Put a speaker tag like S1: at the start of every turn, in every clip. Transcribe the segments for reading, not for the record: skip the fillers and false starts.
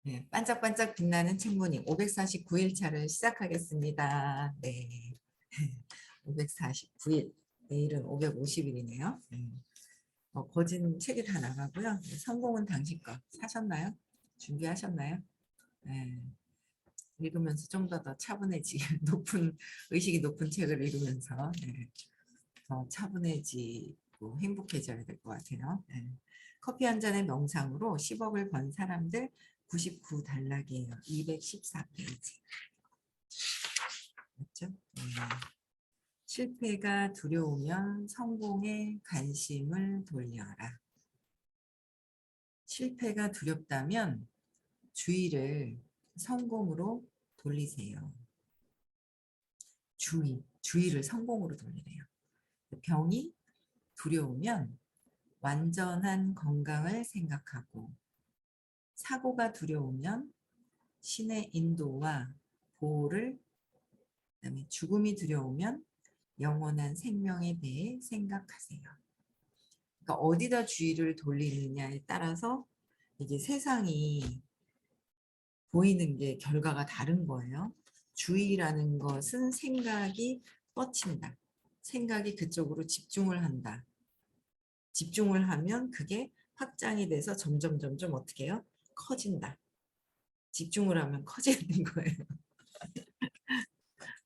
S1: 네, 반짝반짝 빛나는 책무님 549일차를 시작하겠습니다. 네. 549일. 내일은 550일이네요. 거진 책이 다 나가고요. 네, 성공은 당신 거. 사셨나요? 준비하셨나요? 네. 읽으면서 좀 더 차분해지, 높은, 의식이 높은 책을 읽으면서 네, 더 차분해지고 행복해져야 될 것 같아요. 네. 커피 한 잔의 명상으로 10억을 번 사람들 99단락이에요. 214페이지. 맞죠? 실패가 두려우면 성공에 관심을 돌려라. 실패가 두렵다면 주의를 성공으로 돌리세요. 주의를 성공으로 돌리래요. 병이 두려우면 완전한 건강을 생각하고, 사고가 두려우면 신의 인도와 보호를, 그다음에 죽음이 두려우면 영원한 생명에 대해 생각하세요. 그러니까 어디다 주의를 돌리느냐에 따라서 이게 세상이 보이는 게 결과가 다른 거예요. 주의라는 것은 생각이 뻗친다. 생각이 그쪽으로 집중을 한다. 집중을 하면 그게 확장이 돼서 점점 어떻게 해요? 커진다. 집중을 하면 커지는 거예요.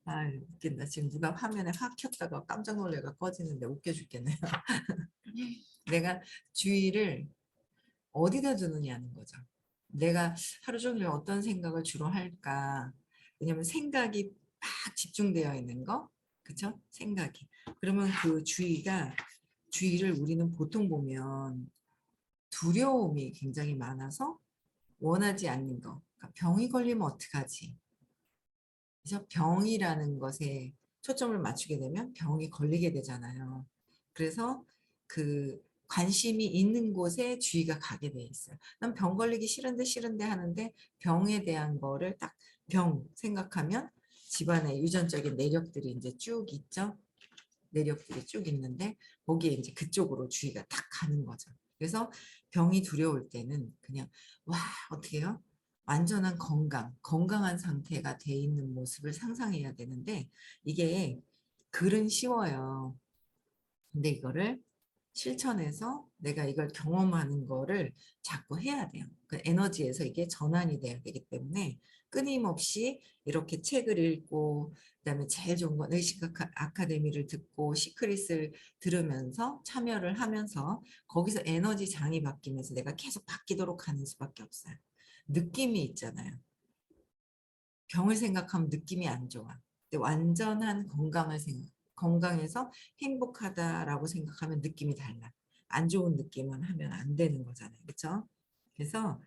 S1: 아, 웃긴다. 지금 누가 화면에 확 켰다가 깜짝 놀래가 꺼지는데 웃겨 죽겠네요. 내가 주의를 어디다 두느냐는 거죠. 내가 하루 종일 어떤 생각을 주로 할까? 왜냐면 생각이 막 집중되어 있는 거, 그쵸? 생각이. 그러면 그 주의를 우리는 보통 보면 두려움이 굉장히 많아서 원하지 않는 거. 그러니까 병이 걸리면 어떡하지? 그래서 병이라는 것에 초점을 맞추게 되면 병이 걸리게 되잖아요. 그래서 그 관심이 있는 곳에 주의가 가게 돼 있어요. 난 병 걸리기 싫은데 하는데 병에 대한 거를 딱 병 생각하면 집안에 유전적인 내력들이 이제 쭉 있죠. 내력들이 쭉 있는데 거기에 이제 그쪽으로 주의가 딱 가는 거죠. 그래서 병이 두려울 때는 그냥 와 어떻게 해요? 완전한 건강한 상태가 돼 있는 모습을 상상해야 되는데 이게 글은 쉬워요. 근데 이거를 실천해서 내가 이걸 경험하는 거를 자꾸 해야 돼요. 그 에너지에서 이게 전환이 돼야 되기 때문에 끊임없이 이렇게 책을 읽고 그다음에 제일 좋은 건 의식 아카데미를 듣고 시크릿을 들으면서 참여를 하면서 거기서 에너지 장이 바뀌면서 내가 계속 바뀌도록 하는 수밖에 없어요. 느낌이 있잖아요. 병을 생각하면 느낌이 안 좋아. 근데 완전한 건강해서 행복하다라고 생각하면 느낌이 달라. 안 좋은 느낌만 하면 안 되는 거잖아요. 그렇죠? 그래서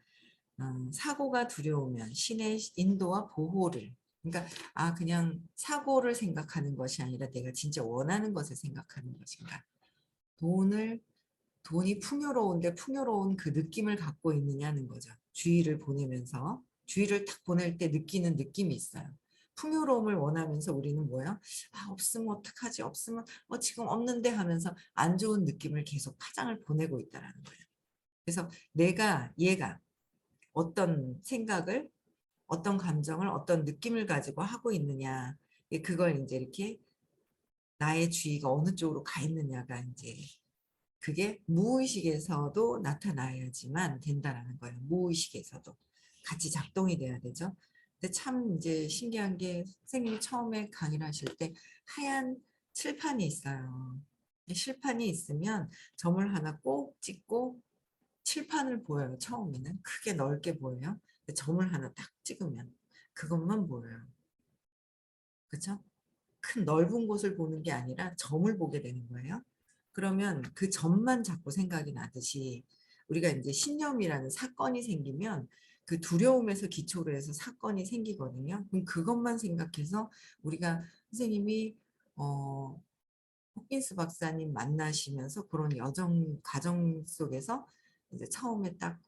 S1: 사고가 두려우면 신의 인도와 보호를, 그러니까 그냥 사고를 생각하는 것이 아니라 내가 진짜 원하는 것을 생각하는 것인가. 돈을 돈이 풍요로운데 풍요로운 그 느낌을 갖고 있느냐는 거죠. 주의를 보내면서 주의를 딱 보낼 때 느끼는 느낌이 있어요. 풍요로움을 원하면서 우리는 뭐야? 없으면 어떡하지? 없으면 지금 없는데 하면서 안 좋은 느낌을 계속 파장을 보내고 있다라는 거예요. 그래서 얘가 어떤 생각을, 어떤 감정을, 어떤 느낌을 가지고 하고 있느냐. 그걸 이제 이렇게 나의 주의가 어느 쪽으로 가 있느냐가 이제 그게 무의식에서도 나타나야지만 된다라는 거예요. 무의식에서도 같이 작동이 돼야 되죠. 근데 참 이제 신기한 게 선생님이 처음에 강의를 하실 때 하얀 칠판이 있어요. 칠판이 있으면 점을 하나 꼭 찍고 칠판을 보여요. 처음에는 크게 넓게 보여요. 점을 하나 딱 찍으면 그것만 보여요. 그렇죠? 큰 넓은 곳을 보는 게 아니라 점을 보게 되는 거예요. 그러면 그 점만 자꾸 생각이 나듯이 우리가 이제 신념이라는 사건이 생기면 그 두려움에서 기초로 해서 사건이 생기거든요. 그럼 그것만 생각해서 우리가 선생님이 어, 호킨스 박사님 만나시면서 그런 과정 속에서 이제 처음에 딱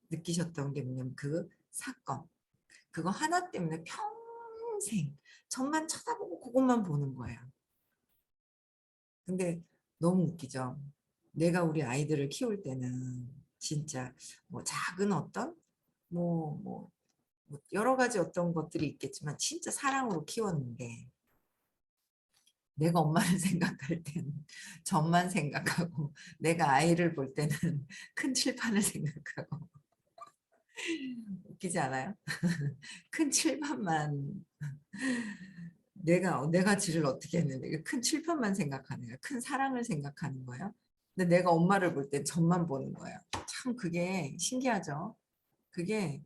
S1: 느끼셨던 게 뭐냐면 그 사건, 그거 하나 때문에 평생 점만 쳐다보고 그것만 보는 거예요. 근데 너무 웃기죠. 내가 우리 아이들을 키울 때는 진짜 뭐 작은 어떤 뭐 여러 가지 어떤 것들이 있겠지만 진짜 사랑으로 키웠는데 내가 엄마를 생각할 때는 점만 생각하고 내가 아이를 볼 때는 큰 칠판을 생각하고 웃기지 않아요? 큰 칠판만 내가 지를 어떻게 했는데 큰 칠판만 생각하는 거야. 큰 사랑을 생각하는 거야. 근데 내가 엄마를 볼 때 점만 보는 거야. 참 그게 신기하죠. 그게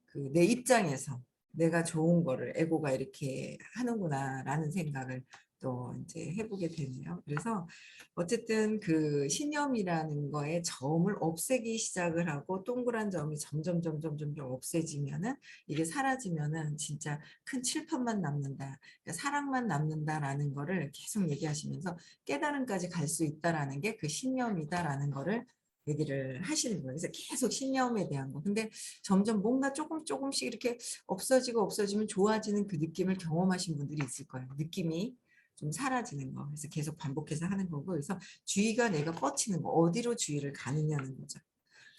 S1: 그 내 입장에서 내가 좋은 거를 에고가 이렇게 하는구나라는 생각을 또 이제 해보게 되네요. 그래서 어쨌든 그 신념이라는 거에 점을 없애기 시작을 하고 동그란 점이 점점 없애지면은 이게 사라지면은 진짜 큰 칠판만 남는다. 그러니까 사랑만 남는다라는 거를 계속 얘기하시면서 깨달음까지 갈 수 있다라는 게 그 신념이다라는 거를 얘기를 하시는 거예요. 그래서 계속 신념에 대한 거. 근데 점점 뭔가 조금씩 이렇게 없어지고 없어지면 좋아지는 그 느낌을 경험하신 분들이 있을 거예요. 느낌이 좀 사라지는 거. 그래서 계속 반복해서 하는 거고. 그래서 주의가 내가 뻗치는 거. 어디로 주의를 가느냐는 거죠.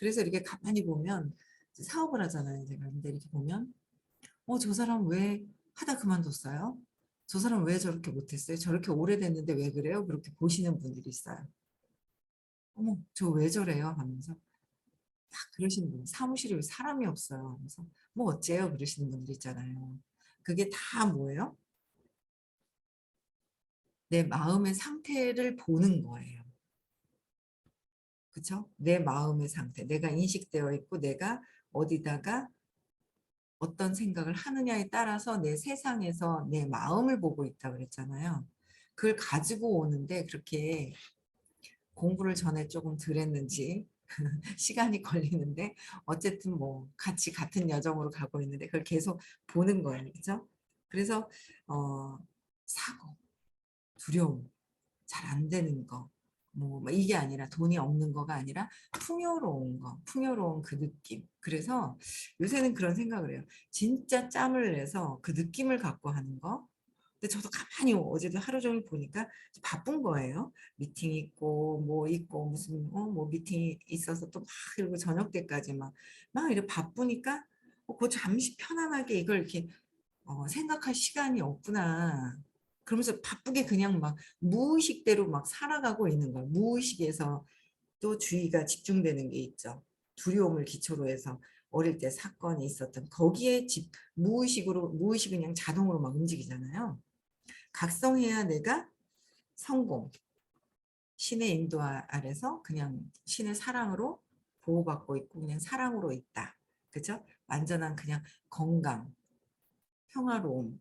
S1: 그래서 이렇게 가만히 보면 사업을 하잖아요. 제가 근데 이렇게 보면 저 사람 왜 하다 그만뒀어요? 저 사람 왜 저렇게 못했어요? 저렇게 오래됐는데 왜 그래요? 그렇게 보시는 분들이 있어요. 어머, 저 왜 저래요? 하면서 그러시는 분, 사무실에 왜 사람이 없어요? 그래서 뭐 어째요? 그러시는 분들 있잖아요. 그게 다 뭐예요? 내 마음의 상태를 보는 거예요. 그쵸? 내 마음의 상태, 내가 인식되어 있고 내가 어디다가 어떤 생각을 하느냐에 따라서 내 세상에서 내 마음을 보고 있다 그랬잖아요. 그걸 가지고 오는데 그렇게 공부를 전에 조금 덜 했는지 시간이 걸리는데 어쨌든 뭐 같이 같은 여정으로 가고 있는데 그걸 계속 보는 거예요. 그죠? 그래서 어, 사고, 두려움, 잘 안 되는 거, 뭐 이게 아니라 돈이 없는 거가 아니라 풍요로운 거, 풍요로운 그 느낌. 그래서 요새는 그런 생각을 해요. 진짜 짬을 내서 그 느낌을 갖고 하는 거. 근데 저도 가만히 어제도 하루 종일 보니까 바쁜 거예요. 미팅 있고 뭐 있고 무슨 뭐 미팅이 있어서 또 막 그리고 저녁 때까지 막 이렇게 바쁘니까 그 잠시 편안하게 이걸 이렇게 생각할 시간이 없구나. 그러면서 바쁘게 그냥 막 무의식대로 막 살아가고 있는 거예요. 무의식에서 또 주의가 집중되는 게 있죠. 두려움을 기초로 해서 어릴 때 사건이 있었던 거기에 무의식이 그냥 자동으로 막 움직이잖아요. 각성해야 내가 성공, 신의 인도 아래서 그냥 신의 사랑으로 보호받고 있고 그냥 사랑으로 있다. 그죠? 완전한 그냥 건강, 평화로움,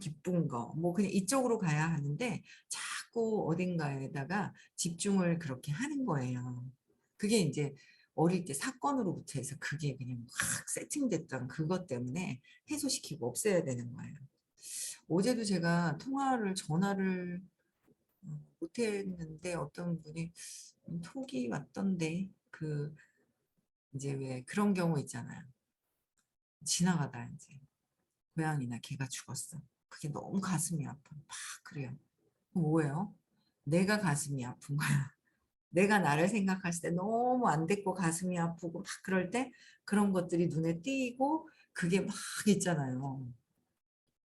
S1: 기쁜 거, 뭐 그냥 이쪽으로 가야 하는데 자꾸 어딘가에다가 집중을 그렇게 하는 거예요. 그게 이제 어릴 때 사건으로부터 해서 그게 그냥 확 세팅됐던 그것 때문에 해소시키고 없애야 되는 거예요. 어제도 제가 전화를 못했는데 어떤 분이 톡이 왔던데 그 이제 왜 그런 경우 있잖아요. 지나가다 이제 고양이나 개가 죽었어. 그게 너무 가슴이 아파. 막 그래요. 뭐예요? 내가 가슴이 아픈 거야. 내가 나를 생각했을 때 너무 안 됐고 가슴이 아프고 막 그럴 때 그런 것들이 눈에 띄고 그게 막 있잖아요.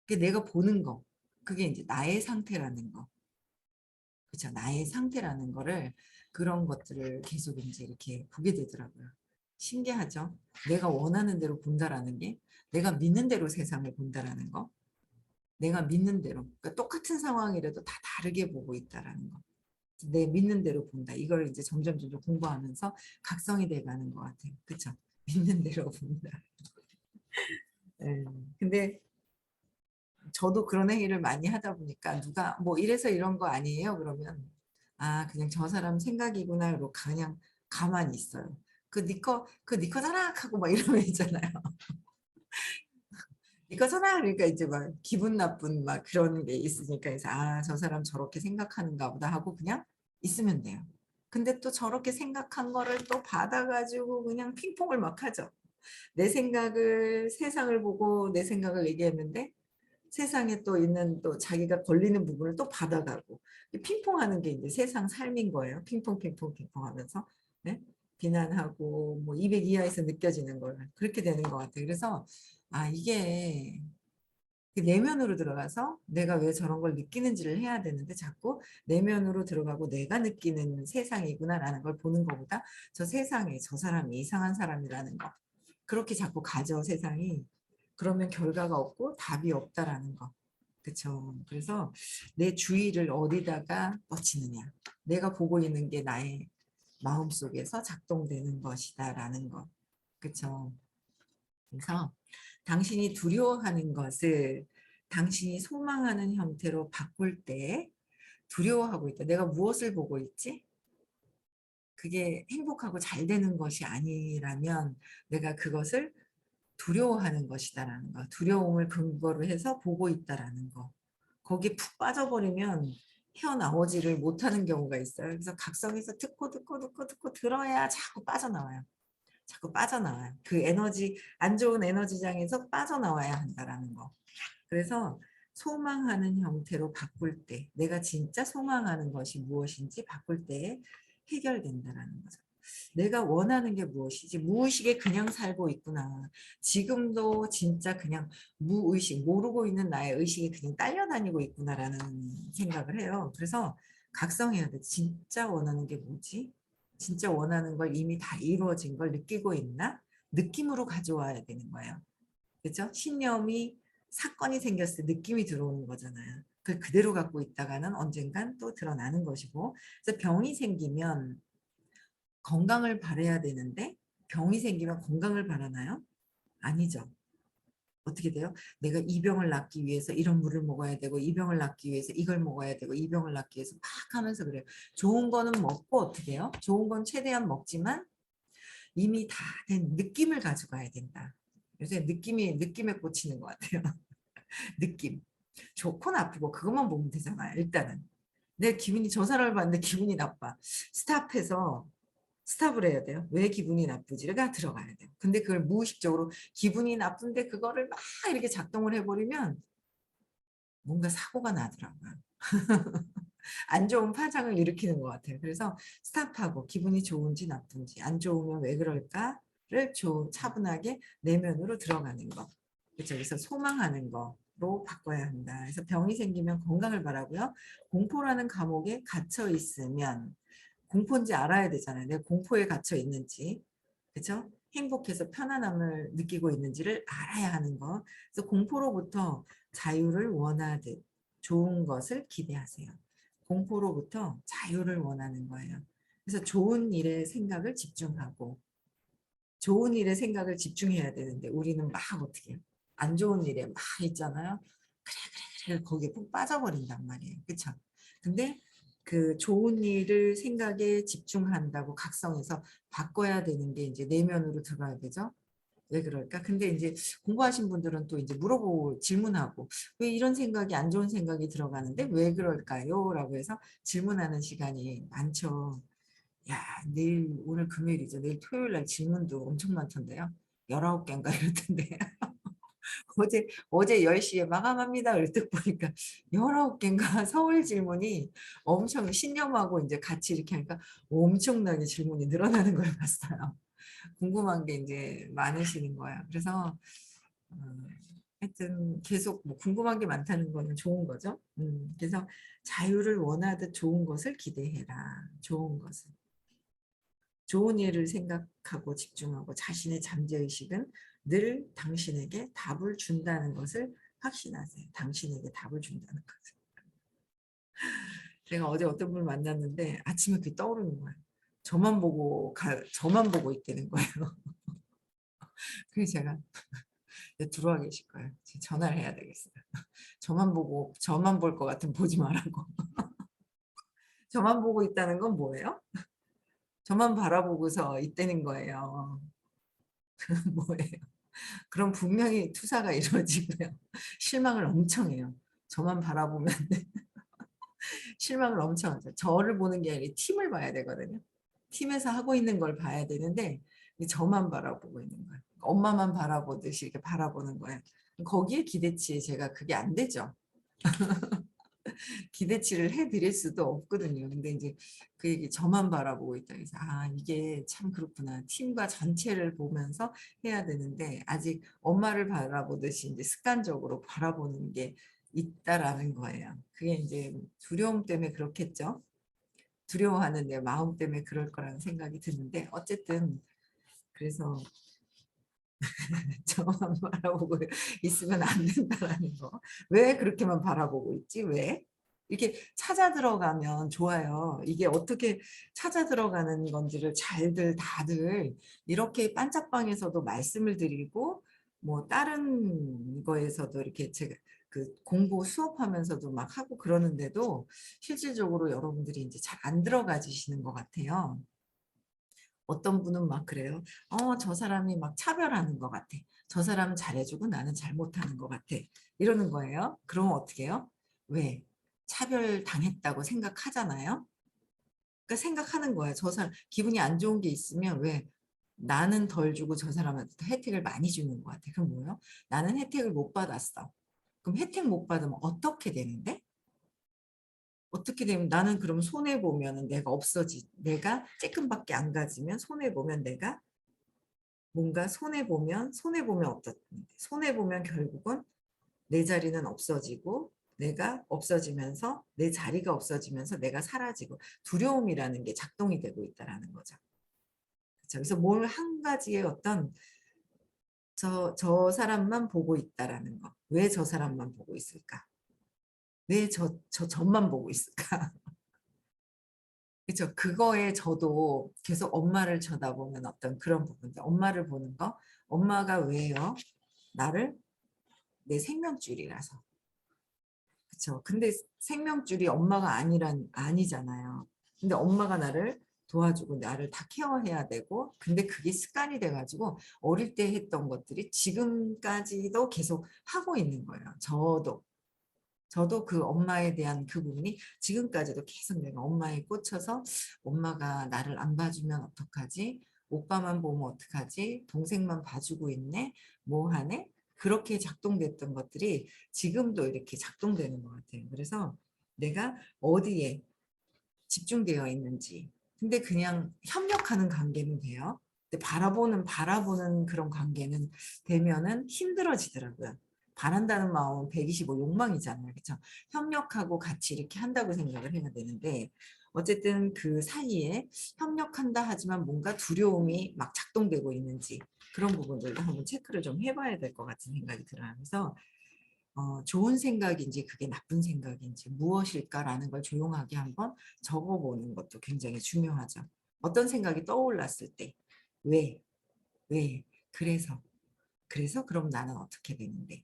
S1: 그게 내가 보는 거. 그게 이제 나의 상태라는 거. 그렇죠. 나의 상태라는 거를 그런 것들을 계속 이제 이렇게 보게 되더라고요. 신기하죠? 내가 원하는 대로 본다라는 게 내가 믿는 대로 세상을 본다라는 거. 내가 믿는 대로. 그러니까 똑같은 상황이라도 다 다르게 보고 있다라는 거. 내 믿는 대로 본다. 이걸 이제 점점 공부하면서 각성이 돼가는 것 같아요. 그렇죠? 믿는 대로 본다. 예. 근데 저도 그런 행위를 많이 하다 보니까 누가 뭐 이래서 이런 거 아니에요? 그러면 그냥 저 사람 생각이구나 이러고 그냥 가만히 있어요. 그 니거 사랑하고 막 이러면 있잖아요. 니거 사랑 그러니까 이제 막 기분 나쁜 막 그런 게 있으니까 그래서 저 사람 저렇게 생각하는가 보다 하고 그냥 있으면 돼요. 근데 또 저렇게 생각한 거를 또 받아가지고 그냥 핑퐁을 막 하죠. 내 생각을 세상을 보고 내 생각을 얘기했는데 세상에 또 있는 또 자기가 걸리는 부분을 또 받아가고 핑퐁하는 게 이제 세상 삶인 거예요. 핑퐁 하면서 네? 비난하고 뭐 200 이하에서 느껴지는 걸 그렇게 되는 것 같아요. 그래서 이게 그 내면으로 들어가서 내가 왜 저런 걸 느끼는지를 해야 되는데 자꾸 내면으로 들어가고 내가 느끼는 세상이구나라는 걸 보는 것보다 저 세상에 저 사람이 이상한 사람이라는 거 그렇게 자꾸 가져 세상이. 그러면 결과가 없고 답이 없다라는 거. 그쵸. 그래서 내 주의를 어디다가 뻗치느냐. 내가 보고 있는 게 나의 마음속에서 작동되는 것이다라는 거. 그쵸. 그래서 당신이 두려워하는 것을 당신이 소망하는 형태로 바꿀 때 두려워하고 있다. 내가 무엇을 보고 있지? 그게 행복하고 잘 되는 것이 아니라면 내가 그것을 두려워하는 것이다라는 거. 두려움을 근거로 해서 보고 있다라는 거. 거기에 푹 빠져버리면 헤어나오지를 못하는 경우가 있어요. 그래서 각성해서 듣고 들어야 자꾸 빠져나와요. 자꾸 빠져나와요. 그 에너지, 안 좋은 에너지장에서 빠져나와야 한다라는 거. 그래서 소망하는 형태로 바꿀 때, 내가 진짜 소망하는 것이 무엇인지 바꿀 때 해결된다라는 거죠. 내가 원하는 게 무엇이지? 무의식에 그냥 살고 있구나. 지금도 진짜 그냥 무의식, 모르고 있는 나의 의식이 그냥 딸려다니고 있구나라는 생각을 해요. 그래서 각성해야 돼. 진짜 원하는 게 뭐지? 진짜 원하는 걸 이미 다 이루어진 걸 느끼고 있나? 느낌으로 가져와야 되는 거예요. 그렇죠? 신념이 사건이 생겼을 때 느낌이 들어오는 거잖아요. 그걸 그대로 갖고 있다가는 언젠간 또 드러나는 것이고, 그래서 병이 생기면 건강을 바라야 되는데 병이 생기면 건강을 바라나요? 아니죠. 어떻게 돼요? 내가 이 병을 낫기 위해서 이런 물을 먹어야 되고 이 병을 낫기 위해서 이걸 먹어야 되고 이 병을 낫기 위해서 막 하면서 그래요. 좋은 거는 먹고 어떻게 해요? 좋은 건 최대한 먹지만 이미 다 된 느낌을 가져가야 된다. 요새 느낌에 꽂히는 것 같아요. 느낌. 좋고 나쁘고 그것만 보면 되잖아요. 일단은. 내 기분이 저 사람을 봤는데 기분이 나빠. 스탑해서 스탑을 해야 돼요. 왜 기분이 나쁘지가 들어가야 돼요. 근데 그걸 무의식적으로 기분이 나쁜데 그거를 막 이렇게 작동을 해버리면 뭔가 사고가 나더라고요. 안 좋은 파장을 일으키는 것 같아요. 그래서 스탑하고 기분이 좋은지 나쁜지 안 좋으면 왜 그럴까를 차분하게 내면으로 들어가는 거. 그렇죠. 그래서 소망하는 거로 바꿔야 한다. 그래서 병이 생기면 건강을 바라고요. 공포라는 감옥에 갇혀 있으면 공포인지 알아야 되잖아요. 내가 공포에 갇혀 있는지. 그렇죠? 행복해서 편안함을 느끼고 있는지를 알아야 하는 거. 그래서 공포로부터 자유를 원하듯 좋은 것을 기대하세요. 공포로부터 자유를 원하는 거예요. 그래서 좋은 일에 생각을 집중하고 좋은 일에 생각을 집중해야 되는데 우리는 막 어떻게 해요? 안 좋은 일에 막 있잖아요. 그래 거기에 푹 빠져버린단 말이에요. 그렇죠? 근데 그 좋은 일을 생각에 집중한다고 각성해서 바꿔야 되는 게 이제 내면으로 들어가야 되죠. 왜 그럴까? 근데 이제 공부하신 분들은 또 이제 물어보고 질문하고 왜 이런 생각이 안 좋은 생각이 들어가는데 왜 그럴까요? 라고 해서 질문하는 시간이 많죠. 야, 내일 오늘 금요일이죠. 내일 토요일 날 질문도 엄청 많던데요. 19개인가 이렇던데. 어제 10시에 마감합니다. 이랬더니 보니까 19개인가 서울 질문이 엄청 신념하고 이제 같이 이렇게 하니까 엄청나게 질문이 늘어나는 걸 봤어요. 궁금한 게 이제 많으시는 거야. 그래서 어, 하여튼 계속 뭐 궁금한 게 많다는 거는 좋은 거죠. 그래서 자유를 원하듯 좋은 것을 기대해라. 좋은 것을. 좋은 일을 생각하고 집중하고 자신의 잠재의식은 늘 당신에게 답을 준다는 것을 확신하세요. 당신에게 답을 준다는 것을. 제가 어제 어떤 분을 만났는데 아침에 그게 떠오르는 거예요. 저만 보고 있다는 거예요. 그래서 제가 들어와 계실 거예요. 전화를 해야 되겠어요. 저만 볼 것 같으면 보지 말라고. 저만 보고 있다는 건 뭐예요? 저만 바라보고서 있다는 거예요. 뭐예요? 그럼 분명히 투사가 이루어지고요. 실망을 엄청 해요. 저만 바라보면 실망을 엄청 하죠. 저를 보는 게 아니라 팀을 봐야 되거든요. 팀에서 하고 있는 걸 봐야 되는데 저만 바라보고 있는 거예요. 엄마만 바라보듯이 이렇게 바라보는 거예요. 거기에 기대치에 제가 그게 안 되죠. 기대치를 해드릴 수도 없거든요. 근데 이제 그 얘기 저만 바라보고 있다. 그래서 아 이게 참 그렇구나. 팀과 전체를 보면서 해야 되는데 아직 엄마를 바라보듯이 이제 습관적으로 바라보는 게 있다라는 거예요. 그게 이제 두려움 때문에 그렇겠죠. 두려워하는 내 마음 때문에 그럴 거라는 생각이 드는데 어쨌든 그래서 저만 바라보고 있으면 안 된다라는 거. 왜 그렇게만 바라보고 있지? 왜? 이렇게 찾아 들어가면 좋아요. 이게 어떻게 찾아 들어가는 건지를 잘들 다들 이렇게 반짝방에서도 말씀을 드리고 뭐 다른 거에서도 이렇게 제가 그 공부 수업하면서도 막 하고 그러는데도 실질적으로 여러분들이 이제 잘 안 들어가지시는 것 같아요. 어떤 분은 막 그래요. 저 사람이 막 차별하는 것 같아. 저 사람은 잘해주고 나는 잘 못하는 것 같아. 이러는 거예요. 그러면 어떻게 해요? 왜? 차별 당했다고 생각하잖아요. 그러니까 생각하는 거야. 저 사람 기분이 안 좋은 게 있으면 왜? 나는 덜 주고 저 사람한테 혜택을 많이 주는 것 같아. 그럼 뭐예요? 나는 혜택을 못 받았어. 그럼 혜택 못 받으면 어떻게 되는데? 어떻게 되면 나는 그럼 손해 보면은 내가 없어지. 내가 쬐끔밖에 안 가지면 손해 보면 내가 뭔가 손해 보면 어떻 손해 보면 결국은 내 자리는 없어지고 내가 없어지면서 내 자리가 없어지면서 내가 사라지고 두려움이라는 게 작동이 되고 있다라는 거죠. 그렇죠? 그래서 뭘 한 가지의 어떤 저 사람만 보고 있다라는 거. 왜 저 사람만 보고 있을까? 왜 저만 보고 있을까? 그렇죠. 그거에 저도 계속 엄마를 쳐다보면 어떤 그런 부분들. 엄마를 보는 거. 엄마가 왜요? 나를 내 생명줄이라서. 그쵸. 근데 생명줄이 엄마가 아니잖아요. 근데 엄마가 나를 도와주고 나를 다 케어해야 되고, 근데 그게 습관이 돼가지고 어릴 때 했던 것들이 지금까지도 계속 하고 있는 거예요. 저도 그 엄마에 대한 그 부분이 지금까지도 계속 내가 엄마에 꽂혀서 엄마가 나를 안 봐주면 어떡하지? 오빠만 보면 어떡하지? 동생만 봐주고 있네? 뭐 하네? 그렇게 작동됐던 것들이 지금도 이렇게 작동되는 것 같아요. 그래서 내가 어디에 집중되어 있는지. 근데 그냥 협력하는 관계는 돼요. 근데 바라보는 그런 관계는 되면은 힘들어지더라고요. 바란다는 마음은 125 욕망이잖아요. 그렇죠? 협력하고 같이 이렇게 한다고 생각을 해야 되는데 어쨌든 그 사이에 협력한다 하지만 뭔가 두려움이 막 작동되고 있는지 그런 부분들도 한번 체크를 좀 해봐야 될 것 같은 생각이 들어요. 그래서 좋은 생각인지 그게 나쁜 생각인지 무엇일까라는 걸 조용하게 한번 적어보는 것도 굉장히 중요하죠. 어떤 생각이 떠올랐을 때, 왜, 왜, 그래서, 그럼 나는 어떻게 되는데,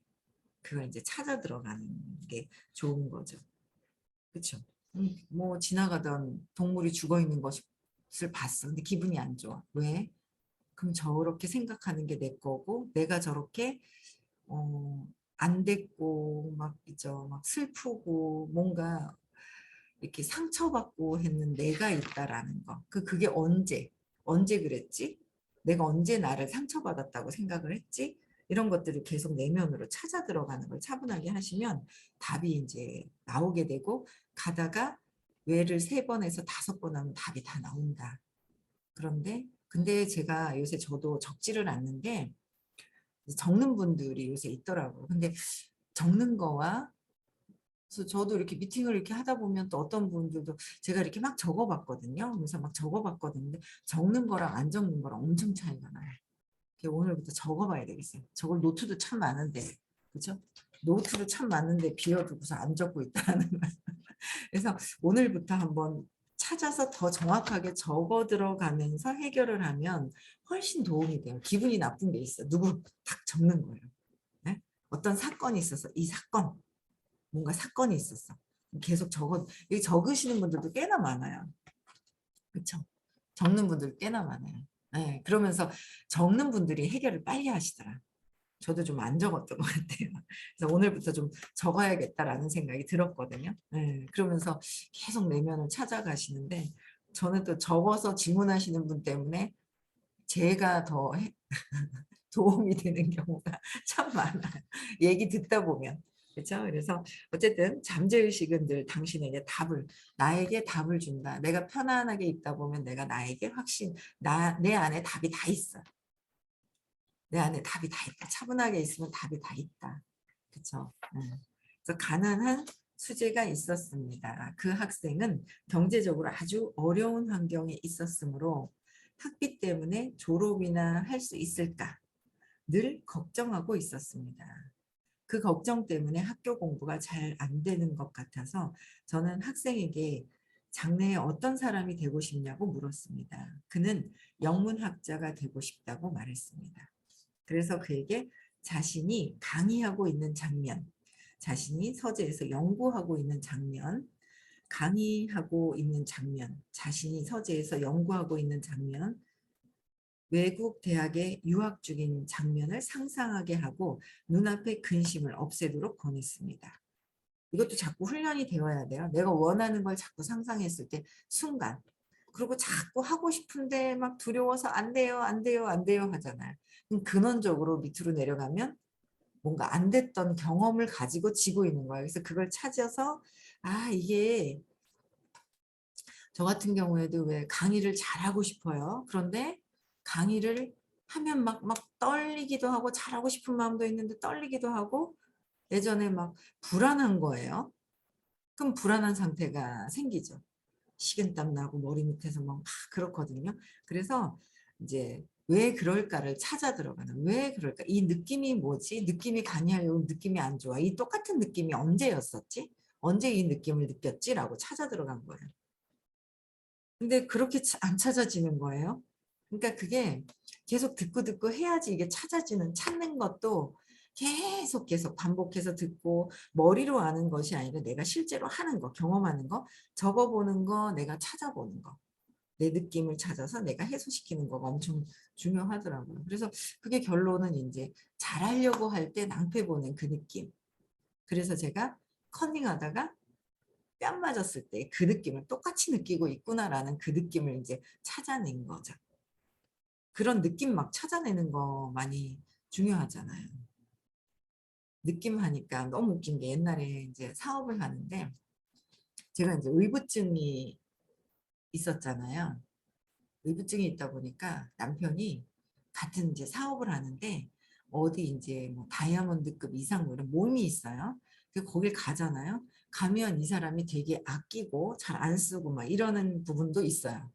S1: 그걸 이제 찾아 들어가는 게 좋은 거죠. 그렇죠? 뭐 지나가던 동물이 죽어 있는 것을 봤어. 근데 기분이 안 좋아. 왜? 그럼 저렇게 생각하는 게 내 거고, 내가 저렇게 어, 안 됐고 막 있죠. 막 슬프고 뭔가 이렇게 상처받고 했는 내가 있다라는 거. 그게 언제 그랬지? 내가 언제 나를 상처받았다고 생각을 했지? 이런 것들을 계속 내면으로 찾아 들어가는 걸 차분하게 하시면 답이 이제 나오게 되고 가다가 왜를 3번에서 5번 하면 답이 다 나온다. 근데 제가 요새 저도 적지를 않는데 적는 분들이 요새 있더라고요. 근데 적는 거와 그래서 저도 이렇게 미팅을 이렇게 하다 보면 또 어떤 분들도 제가 이렇게 막 적어봤거든요. 그래서 막 적어봤거든요. 적는 거랑 안 적는 거랑 엄청 차이가 나요. 오늘부터 적어봐야 되겠어요. 적을 노트도 참 많은데, 그죠? 노트도 참 많은데 비워두고서 안 적고 있다는 말. 그래서 오늘부터 한번 찾아서 더 정확하게 적어 들어가면서 해결을 하면 훨씬 도움이 돼요. 기분이 나쁜 게 있어. 누구 딱 적는 거예요. 네? 어떤 사건이 있어서 이 사건, 뭔가 사건이 있었어. 계속 여기 적으시는 분들도 꽤나 많아요. 그렇죠? 적는 분들 꽤나 많아요. 네, 그러면서 적는 분들이 해결을 빨리 하시더라. 저도 좀 안 적었던 것 같아요. 그래서 오늘부터 좀 적어야겠다라는 생각이 들었거든요. 네, 그러면서 계속 내면을 찾아가시는데 저는 또 적어서 질문하시는 분 때문에 제가 더 도움이 되는 경우가 참 많아요. 얘기 듣다 보면. 그렇죠? 그래서 어쨌든 잠재의식은 늘 당신에게 나에게 답을 준다. 내가 편안하게 있다 보면 내가 나에게 내 안에 답이 다 있어. 내 안에 답이 다 있다. 차분하게 있으면 답이 다 있다. 그렇죠? 그래서 가난한 수재가 있었습니다. 그 학생은 경제적으로 아주 어려운 환경에 있었으므로 학비 때문에 졸업이나 할 수 있을까 늘 걱정하고 있었습니다. 그 걱정 때문에 학교 공부가 잘 안 되는 것 같아서 저는 학생에게 장래에 어떤 사람이 되고 싶냐고 물었습니다. 그는 영문학자가 되고 싶다고 말했습니다. 그래서 그에게 자신이 강의하고 있는 장면, 자신이 서재에서 연구하고 있는 장면, 강의하고 있는 장면, 자신이 서재에서 연구하고 있는 장면, 외국 대학에 유학 중인 장면을 상상하게 하고 눈앞의 근심을 없애도록 권했습니다. 이것도 자꾸 훈련이 되어야 돼요. 내가 원하는 걸 자꾸 상상했을 때 순간. 그리고 자꾸 하고 싶은데 막 두려워서 안 돼요, 안 돼요, 안 돼요 하잖아요. 그럼 근원적으로 밑으로 내려가면 뭔가 안 됐던 경험을 가지고 지고 있는 거예요. 그래서 그걸 찾아서 이게 저 같은 경우에도 왜 강의를 잘하고 싶어요. 그런데 강의를 하면 막 떨리기도 하고 잘하고 싶은 마음도 있는데 떨리기도 하고 예전에 막 불안한 거예요. 그럼 불안한 상태가 생기죠. 식은땀 나고 머리 밑에서 막 그렇거든요. 그래서 이제 왜 그럴까를 찾아 들어가는 왜 그럴까? 이 느낌이 뭐지? 느낌이 강의하려고 느낌이 안 좋아. 이 똑같은 느낌이 언제였었지? 언제 이 느낌을 느꼈지? 라고 찾아 들어간 거예요. 근데 그렇게 안 찾아지는 거예요. 그러니까 그게 계속 듣고 해야지 이게 찾는 것도 계속 반복해서 듣고 머리로 아는 것이 아니라 내가 실제로 하는 거, 경험하는 거, 적어보는 거, 내가 찾아보는 거. 내 느낌을 찾아서 내가 해소시키는 거가 엄청 중요하더라고요. 그래서 그게 결론은 이제 잘하려고 할 때 낭패 보는 그 느낌. 그래서 제가 컨닝하다가 뺨 맞았을 때 그 느낌을 똑같이 느끼고 있구나라는 그 느낌을 이제 찾아낸 거죠. 그런 느낌 막 찾아내는 거 많이 중요하잖아요. 느낌 하니까 너무 웃긴 게 옛날에 이제 사업을 하는데 제가 이제 의부증이 있었잖아요. 의부증이 있다 보니까 남편이 같은 이제 사업을 하는데 어디 이제 뭐 다이아몬드급 이상 뭐 이런 몸이 있어요. 그 거길 가잖아요. 가면 이 사람이 되게 아끼고 잘 안 쓰고 막 이러는 부분도 있어요.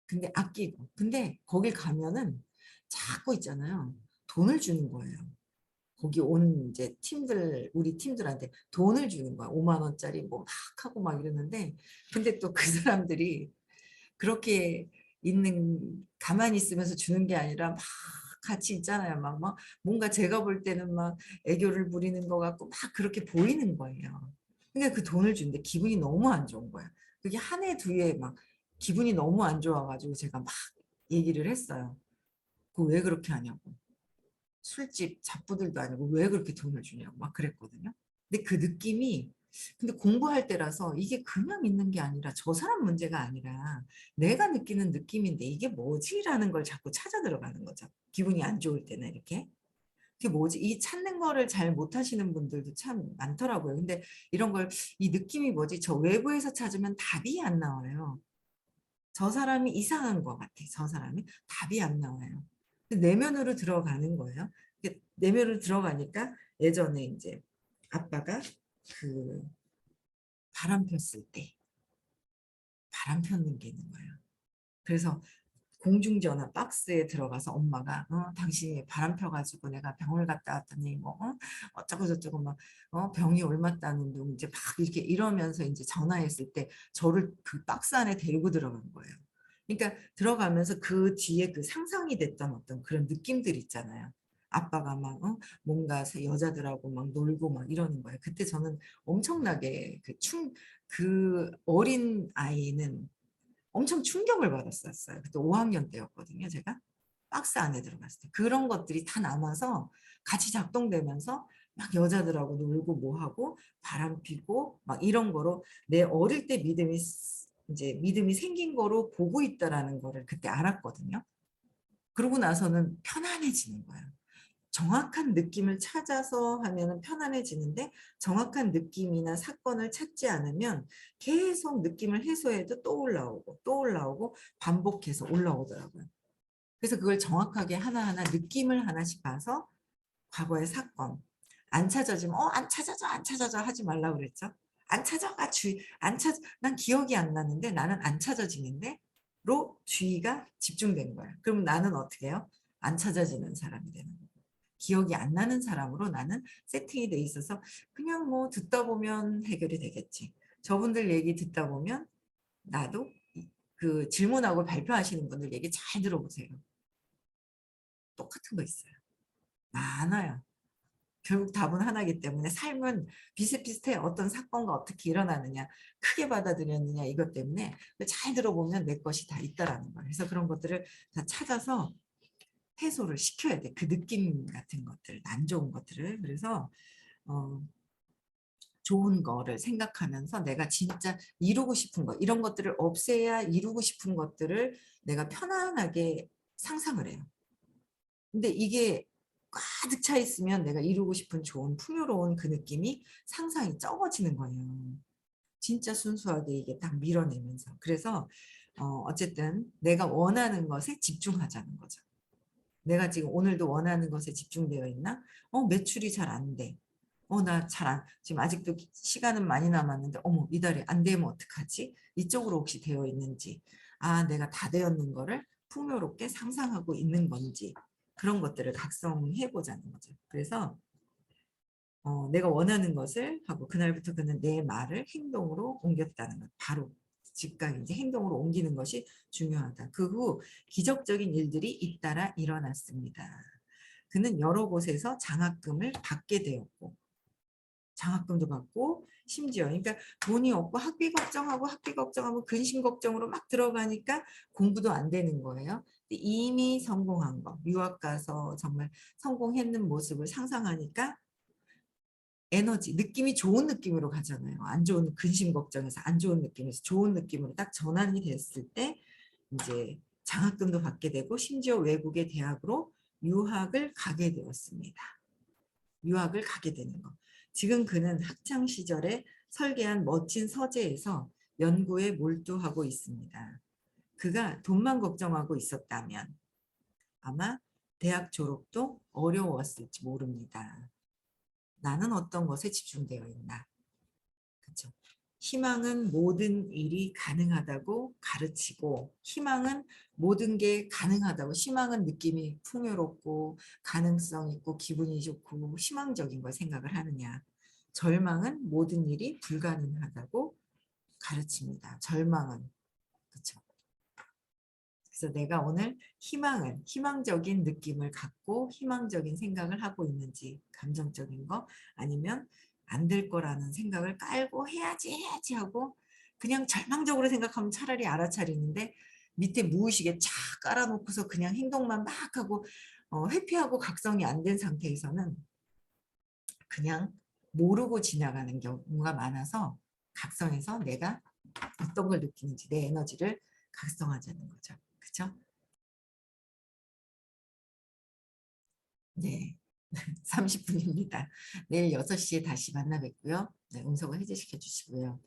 S1: 근데 아끼고. 근데 거길 가면은 자꾸 있잖아요. 돈을 주는 거예요. 거기 온 이제 우리 팀들한테 돈을 주는 거야. 5만 원짜리 뭐 막 하고 막 이러는데 근데 또 그 사람들이 그렇게 가만히 있으면서 주는 게 아니라 막 같이 있잖아요. 막 뭔가 제가 볼 때는 막 애교를 부리는 것 같고 막 그렇게 보이는 거예요. 그러니까 그 돈을 주는데 기분이 너무 안 좋은 거야. 그게 한 해, 두 해 막 기분이 너무 안 좋아가지고 제가 막 얘기를 했어요. 그 왜 그렇게 하냐고. 술집 잡부들도 아니고 왜 그렇게 돈을 주냐고 막 그랬거든요. 근데 그 느낌이 근데 공부할 때라서 이게 그냥 있는 게 아니라 저 사람 문제가 아니라 내가 느끼는 느낌인데 이게 뭐지라는 걸 자꾸 찾아 들어가는 거죠. 기분이 안 좋을 때는 이렇게. 그게 뭐지? 이 찾는 거를 잘 못하시는 분들도 참 많더라고요. 근데 이런 이 느낌이 뭐지? 저 외부에서 찾으면 답이 안 나와요. 저 사람이 이상한 것 같아. 저 사람이 답이 안 나와요. 내면으로 들어가는 거예요. 내면으로 들어가니까 예전에 이제 아빠가 그 바람 폈을 때 바람 폈는 게 있는 거예요. 그래서 공중전화 박스에 들어가서 엄마가 당신이 바람 펴가지고 내가 병을 갔다 왔더니 뭐 어쩌고 저쩌고 막 병이 옮았다는 둥 이제 막 이렇게 이러면서 이제 전화했을 때 저를 그 박스 안에 데리고 들어간 거예요. 그러니까 들어가면서 그 뒤에 그 상상이 됐던 어떤 그런 느낌들 있잖아요. 아빠가 막 뭔가 여자들하고 막 놀고 막 이러는 거예요. 그때 저는 엄청나게 그 어린 아이는 엄청 충격을 받았었어요. 그때 5학년 때였거든요, 제가. 박스 안에 들어갔을 때. 그런 것들이 다 남아서 같이 작동되면서 막 여자들하고 놀고 뭐하고 바람 피고 막 이런 거로 내 어릴 때 이제 믿음이 생긴 거로 보고 있다라는 거를 그때 알았거든요. 그러고 나서는 편안해지는 거예요. 정확한 느낌을 찾아서 하면은 편안해지는데 정확한 느낌이나 사건을 찾지 않으면 계속 느낌을 해소해도 또 올라오고 또 올라오고 반복해서 올라오더라고요. 그래서 그걸 정확하게 하나하나 느낌을 하나씩 봐서 과거의 사건 안 찾아지면 안 찾아져 안 찾아져 하지 말라고 그랬죠. 안 찾아가 주의 안 찾 난 기억이 안 나는데 나는 안 찾아지는데 로 주의가 집중된 거야. 그럼 나는 어떻게 해요? 안 찾아지는 사람이 되는 거예요. 기억이 안 나는 사람으로 나는 세팅이 돼 있어서 그냥 뭐 듣다 보면 해결이 되겠지. 저분들 얘기 듣다 보면 나도 그 질문하고 발표하시는 분들 얘기 잘 들어보세요. 똑같은 거 있어요. 많아요. 결국 답은 하나이기 때문에 삶은 비슷비슷해. 어떤 사건과 어떻게 일어나느냐, 크게 받아들였느냐 이것 때문에 잘 들어보면 내 것이 다 있다라는 거예요. 그래서 그런 것들을 다 찾아서 해소를 시켜야 돼. 그 느낌 같은 것들, 안 좋은 것들을. 그래서 어, 좋은 거를 생각하면서 내가 진짜 이루고 싶은 것, 이런 것들을 없애야 이루고 싶은 것들을 내가 편안하게 상상을 해요. 근데 이게 가득 차 있으면 내가 이루고 싶은 좋은 풍요로운 그 느낌이 상상이 적어지는 거예요. 진짜 순수하게 이게 딱 밀어내면서. 그래서 어쨌든 내가 원하는 것에 집중하자는 거죠. 내가 지금 오늘도 원하는 것에 집중되어 있나? 매출이 잘 안 돼. 나 잘 안, 지금 아직도 시간은 많이 남았는데, 어머, 이달에 안 되면 어떡하지? 이쪽으로 혹시 되어 있는지. 내가 다 되었는 거를 풍요롭게 상상하고 있는 건지. 그런 것들을 각성해 보자는 거죠. 그래서, 내가 원하는 것을 하고, 그날부터 그는 내 말을 행동으로 옮겼다는 것. 바로 즉각 이제 행동으로 옮기는 것이 중요하다. 그 후 기적적인 일들이 잇따라 일어났습니다. 그는 여러 곳에서 장학금을 받게 되었고, 장학금도 받고 심지어 그러니까 돈이 없고 학비 걱정하고 근심 걱정으로 막 들어가니까 공부도 안 되는 거예요. 이미 성공한 거 유학 가서 정말 성공했는 모습을 상상하니까 에너지 느낌이 좋은 느낌으로 가잖아요. 안 좋은 근심 걱정에서 안 좋은 느낌에서 좋은 느낌으로 딱 전환이 됐을 때 이제 장학금도 받게 되고 심지어 외국의 대학으로 유학을 가게 되었습니다. 유학을 가게 되는 거. 지금 그는 학창 시절에 설계한 멋진 서재에서 연구에 몰두하고 있습니다. 그가 돈만 걱정하고 있었다면 아마 대학 졸업도 어려웠을지 모릅니다. 나는 어떤 것에 집중되어 있나? 그렇죠. 희망은 모든 일이 가능하다고 가르치고 희망은 모든 게 가능하다고 희망은 느낌이 풍요롭고 가능성 있고 기분이 좋고 희망적인 걸 생각을 하느냐. 절망은 모든 일이 불가능하다고 가르칩니다. 절망은. 그렇죠. 그래서 내가 오늘 희망적인 느낌을 갖고 희망적인 생각을 하고 있는지, 감정적인 거, 아니면 안 될 거라는 생각을 깔고 해야지 하고 그냥 절망적으로 생각하면 차라리 알아차리는데 밑에 무의식에 쫙 깔아놓고서 그냥 행동만 막 하고 회피하고 각성이 안 된 상태에서는 그냥 모르고 지나가는 경우가 많아서 각성해서 내가 어떤 걸 느끼는지 내 에너지를 각성하자는 거죠. 그렇죠? 네. 30분입니다. 내일 6시에 다시 만나 뵙고요. 네, 음성을 해제시켜 주시고요.